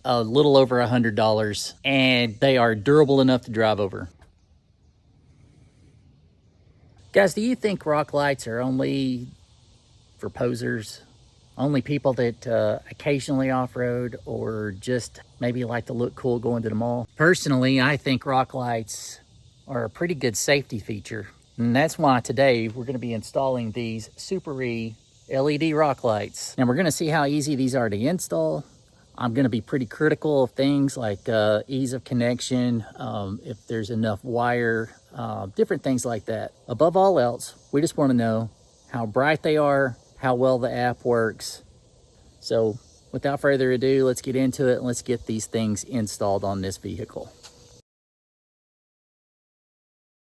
a little over $100, and they are durable enough to drive over. Guys, do you think rock lights are only for posers? Only people that occasionally off-road or just maybe like to look cool going to the mall? Personally, I think rock lights are a pretty good safety feature. And that's why today we're gonna be installing these Suparee LED rock lights. And we're gonna see how easy these are to install. I'm gonna be pretty critical of things like ease of connection, if there's enough wire, different things like that. Above all else, we just wanna know how bright they are, how well the app works. So without further ado, let's get into it and let's get these things installed on this vehicle.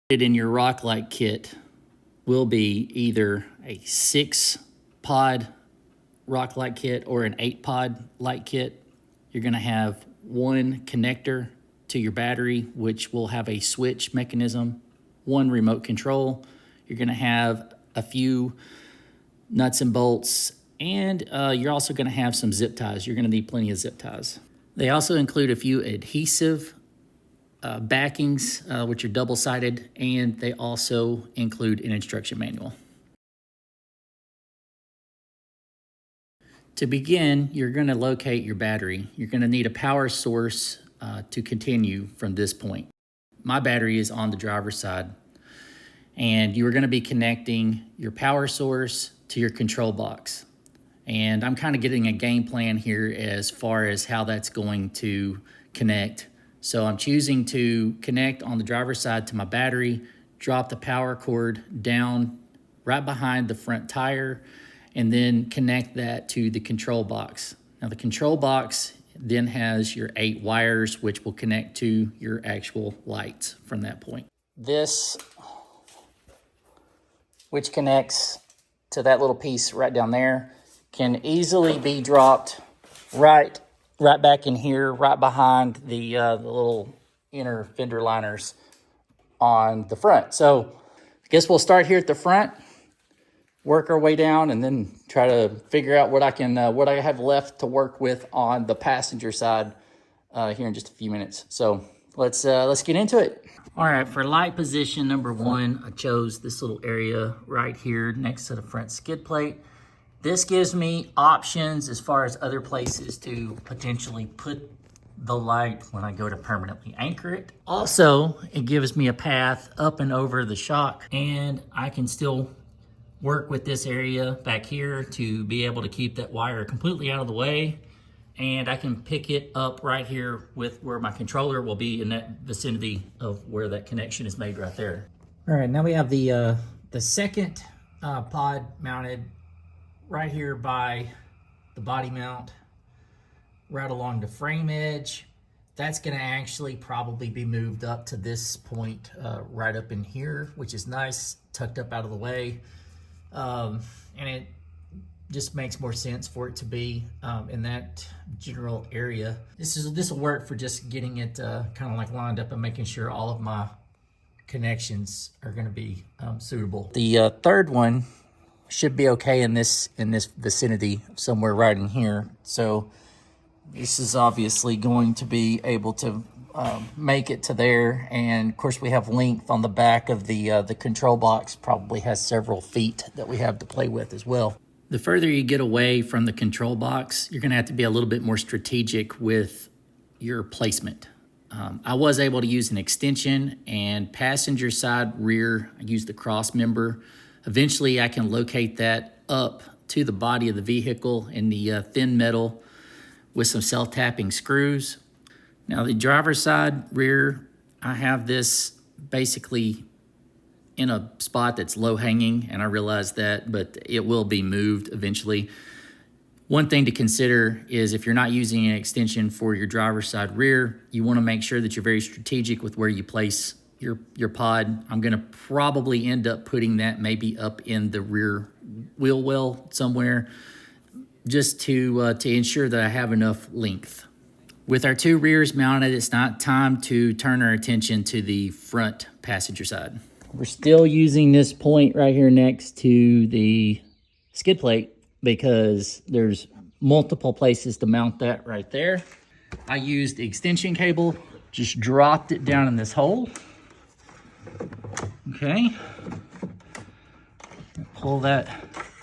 In your rock light kit will be either a 6-pod rock light kit or an 8-pod light kit. You're gonna have one connector to your battery, which will have a switch mechanism, one remote control. You're gonna have a few nuts and bolts, and you're also gonna have some zip ties. You're gonna need plenty of zip ties. They also include a few adhesive backings, which are double-sided, and they also include an instruction manual. To begin, you're going to locate your battery. You're going to need a power source to continue from this point. My battery is on the driver's side, and you are going to be connecting your power source to your control box. And I'm kind of getting a game plan here as far as how that's going to connect. So I'm choosing to connect on the driver's side to my battery, drop the power cord down right behind the front tire, and then connect that to the control box. Now the control box then has your 8 wires, which will connect to your actual lights from that point. This, which connects to that little piece right down there, can easily be dropped right back in here, right behind the little inner fender liners on the front. So I guess we'll start here at the front, work our way down, and then try to figure out what I have left to work with on the passenger side here in just a few minutes. So let's get into it. All right, for light position number 1, I chose this little area right here next to the front skid plate. This gives me options as far as other places to potentially put the light when I go to permanently anchor it. Also, it gives me a path up and over the shock, and I can still work with this area back here to be able to keep that wire completely out of the way. And I can pick it up right here with where my controller will be in that vicinity of where that connection is made right there. All right, now we have the second pod mounted right here by the body mount, right along the frame edge. That's gonna actually probably be moved up to this point right up in here, which is nice, tucked up out of the way. And it just makes more sense for it to be in that general area. This will work for just getting it kind of like lined up and making sure all of my connections are gonna be suitable. The third one should be okay in this vicinity, somewhere right in here. So this is obviously going to be able to make it to there. And of course we have length on the back of the control box, probably has several feet that we have to play with as well. The further you get away from the control box, you're gonna have to be a little bit more strategic with your placement. I was able to use an extension and passenger side rear, I used the cross member. Eventually I can locate that up to the body of the vehicle in the thin metal with some self-tapping screws. Now the driver's side rear, I have this basically in a spot that's low hanging, and I realize that, but it will be moved eventually. One thing to consider is if you're not using an extension for your driver's side rear, you wanna make sure that you're very strategic with where you place your pod. I'm gonna probably end up putting that maybe up in the rear wheel well somewhere, just to ensure that I have enough length. With our 2 rears mounted, it's not time to turn our attention to the front passenger side. We're still using this point right here next to the skid plate because there's multiple places to mount that right there. I used the extension cable, just dropped it down in this hole. Okay. Pull that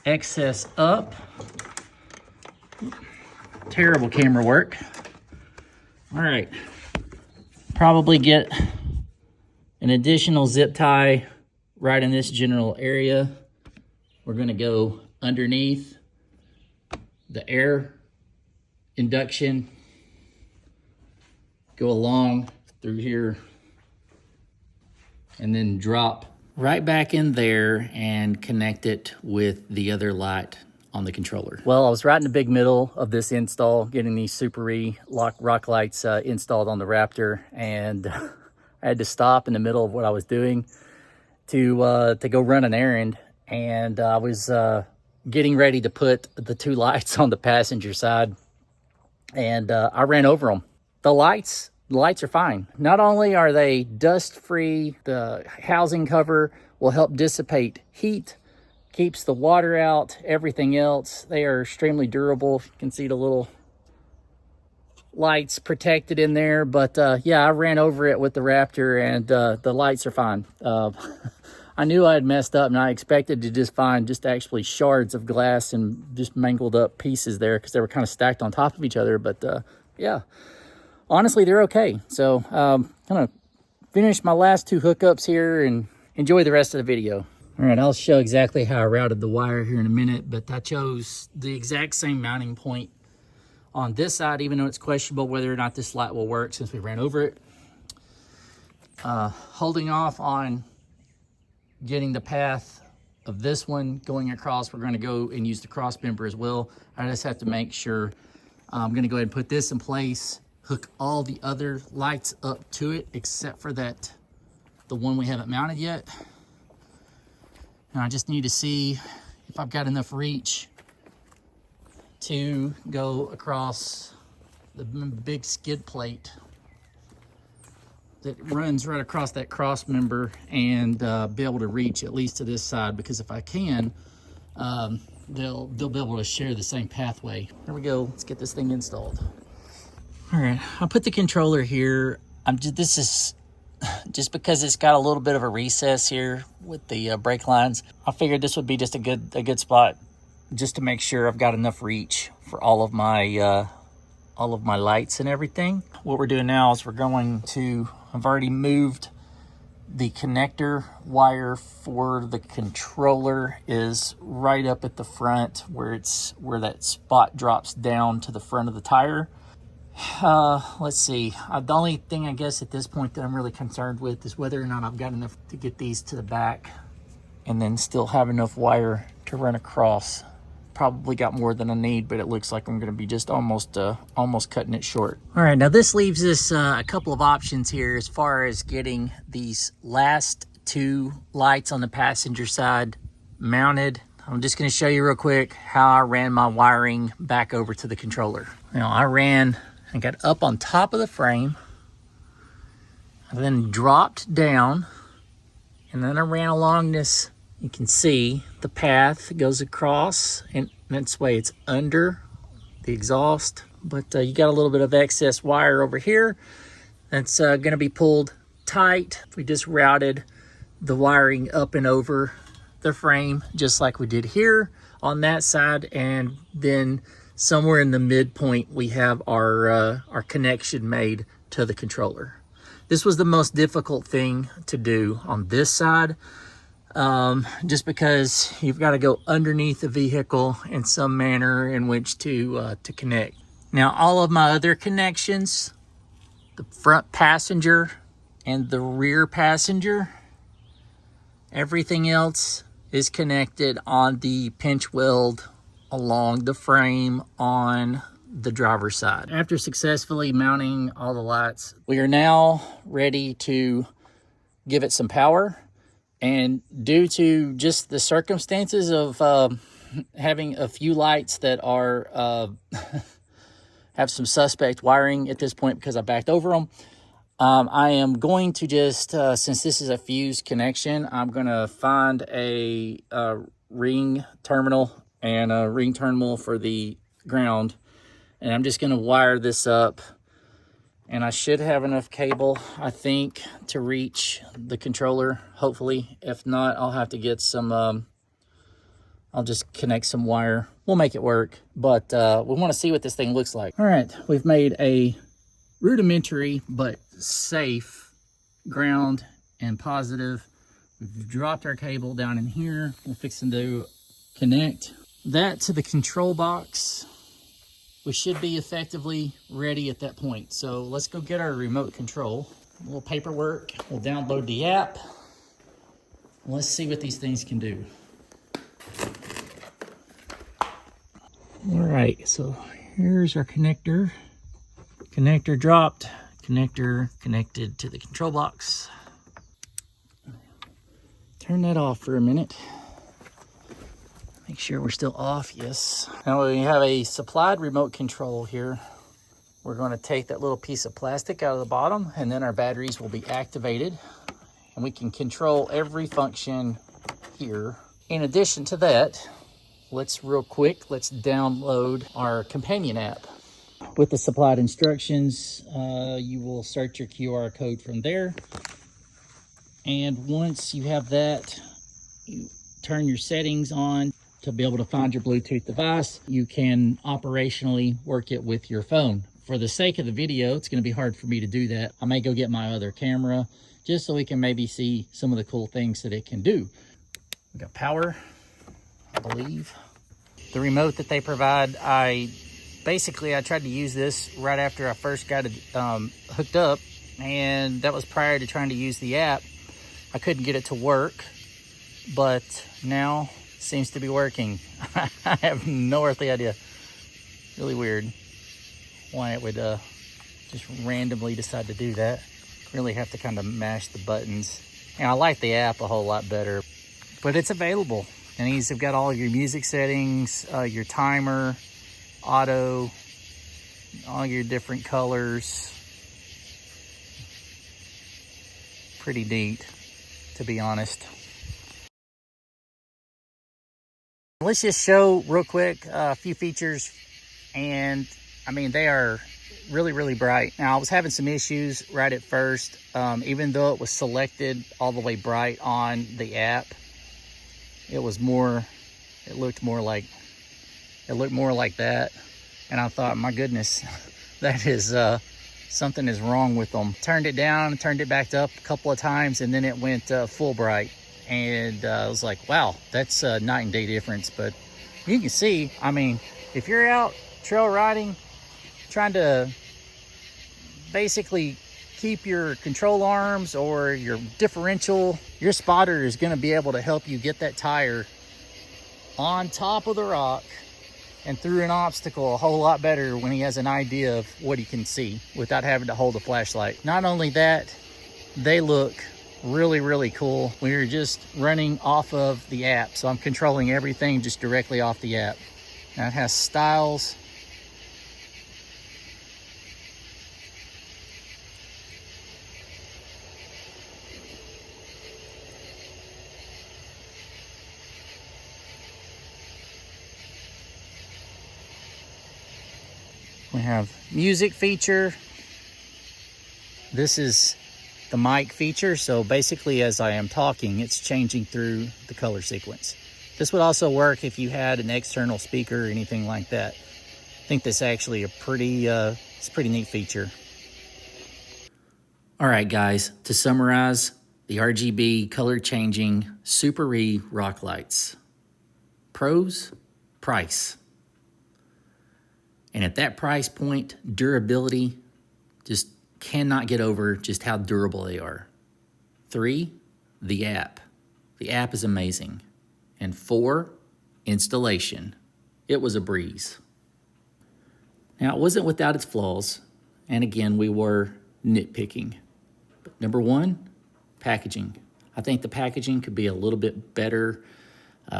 excess up. Terrible camera work. All right. Probably get an additional zip tie right in this general area. We're gonna go underneath the air induction, go along through here, and then drop right back in there and connect it with the other light on the controller. Well, I was right in the big middle of this install, getting these Suparee rock lights installed on the Raptor, and I had to stop in the middle of what I was doing to go run an errand, and I was getting ready to put the two lights on the passenger side, and I ran over them. The lights are fine. Not only are they dust-free, the housing cover will help dissipate heat, keeps the water out, everything else. They are extremely durable. You can see the little lights protected in there, but yeah, I ran over it with the Raptor, and the lights are fine. I knew I had messed up, and I expected to just find actually shards of glass and just mangled up pieces there because they were kind of stacked on top of each other, but yeah, honestly, they're okay. So I'm gonna finish my last two hookups here and enjoy the rest of the video. All right, I'll show exactly how I routed the wire here in a minute, but I chose the exact same mounting point on this side, even though it's questionable whether or not this light will work since we ran over it. Holding off on getting the path of this one going across. We're going to go and use the cross member as well. I just have to make sure. I'm going to go ahead and put this in place, hook all the other lights up to it except for the one we haven't mounted yet. And I just need to see if I've got enough reach to go across the big skid plate that runs right across that cross member and be able to reach at least to this side, because if I can, they'll be able to share the same pathway. There we go. Let's get this thing installed. All right, I'll put the controller here. This is just because it's got a little bit of a recess here with the brake lines. I figured this would be just a good spot just to make sure I've got enough reach for all of my lights and everything. What we're doing now is I've already moved the connector wire for the controller is right up at the front where that spot drops down to the front of the tire. Let's see. The only thing I guess at this point that I'm really concerned with is whether or not I've got enough to get these to the back and then still have enough wire to run across. Probably got more than I need, but it looks like I'm going to be just almost cutting it short. All right, now this leaves us a couple of options here as far as getting these last two lights on the passenger side mounted. I'm just going to show you real quick how I ran my wiring back over to the controller. Now I got up on top of the frame, and then dropped down, and then I ran along this. You can see the path goes across, and that's the way it's under the exhaust. But you got a little bit of excess wire over here that's going to be pulled tight. We just routed the wiring up and over the frame just like we did here on that side, and then somewhere in the midpoint we have our connection made to the controller. This was the most difficult thing to do on this side. Just because you've got to go underneath the vehicle in some manner in which to connect. Now, all of my other connections, the front passenger and the rear passenger, everything else is connected on the pinch weld along the frame on the driver's side. After successfully mounting all the lights, we are now ready to give it some power. And due to just the circumstances of having a few lights that are have some suspect wiring at this point because I backed over them, I am going to just, since this is a fuse connection, I'm going to find a ring terminal and a ring terminal for the ground. And I'm just going to wire this up And I should have enough cable, I think, to reach the controller, hopefully. If not, I'll have to get some, I'll just connect some wire. We'll make it work, but we want to see what this thing looks like. All right, we've made a rudimentary but safe ground and positive. We've dropped our cable down in here. We're fixing to connect that to the control box. We should be effectively ready at that point. So let's go get our remote control. A little paperwork. We'll download the app. Let's see what these things can do. All right, so here's our connector. Connector dropped. Connector connected to the control box. Turn that off for a minute. Make sure we're still off, yes. Now we have a supplied remote control here. We're going to take that little piece of plastic out of the bottom, and then our batteries will be activated, and we can control every function here. In addition to that, let's download our companion app. With the supplied instructions, you will search your QR code from there. And once you have that, you turn your settings on to be able to find your Bluetooth device. You can operationally work it with your phone. For the sake of the video, it's going to be hard for me to do that. I may go get my other camera just so we can maybe see some of the cool things that it can do. We got power, I believe. The remote that they provide, I tried to use this right after I first got it hooked up, and that was prior to trying to use the app. I couldn't get it to work, but now it seems to be working. I have no earthly idea. Really weird why it would just randomly decide to do that. Really have to kind of mash the buttons. And I like the app a whole lot better, but it's available. And these have got all your music settings, your timer, auto, all your different colors. Pretty neat, to be honest. Let's just show real quick a few features, and I mean, they are really, really bright. Now, I was having some issues right at first, even though it was selected all the way bright on the app. It looked more like that, and I thought, my goodness, that is something is wrong with them. Turned it down, turned it back up a couple of times, and then it went full bright. And I was like, wow, that's a night and day difference. But you can see, I mean, if you're out trail riding, trying to basically keep your control arms or your differential, your spotter is going to be able to help you get that tire on top of the rock and through an obstacle a whole lot better when he has an idea of what he can see without having to hold a flashlight. Not only that, they look really, really cool. We're just running off of the app, so I'm controlling everything just directly off the app. Now it has styles. We have music feature. This is the mic feature, so basically as I am talking, it's changing through the color sequence. This would also work if you had an external speaker or anything like that. I think this is actually it's a pretty neat feature. All right, guys, to summarize, the RGB color changing Suparee rock lights. Pros, price. And at that price point, durability, just cannot get over just how durable they are. 3, the app. The app is amazing. And 4, installation. It was a breeze. Now, it wasn't without its flaws. And again, we were nitpicking. But number 1, packaging. I think the packaging could be a little bit better.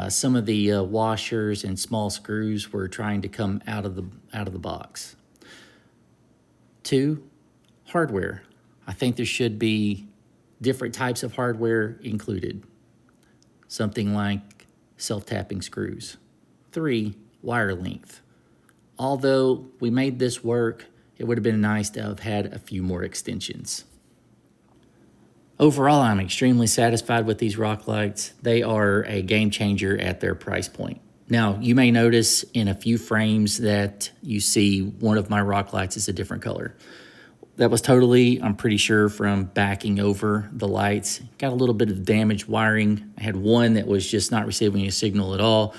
Some of the washers and small screws were trying to come out of the box. 2, hardware. I think there should be different types of hardware included. Something like self-tapping screws. 3, wire length. Although we made this work, it would have been nice to have had a few more extensions. Overall, I'm extremely satisfied with these rock lights. They are a game changer at their price point. Now, you may notice in a few frames that you see one of my rock lights is a different color. That was totally, I'm pretty sure, from backing over the lights. Got a little bit of damaged wiring. I had one that was just not receiving a signal at all.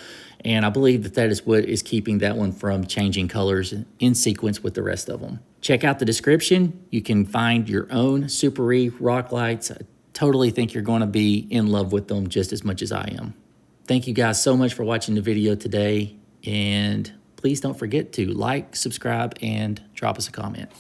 And I believe that that is what is keeping that one from changing colors in sequence with the rest of them. Check out the description. You can find your own Suparee rock lights. I totally think you're going to be in love with them just as much as I am. Thank you guys so much for watching the video today. And please don't forget to like, subscribe, and drop us a comment.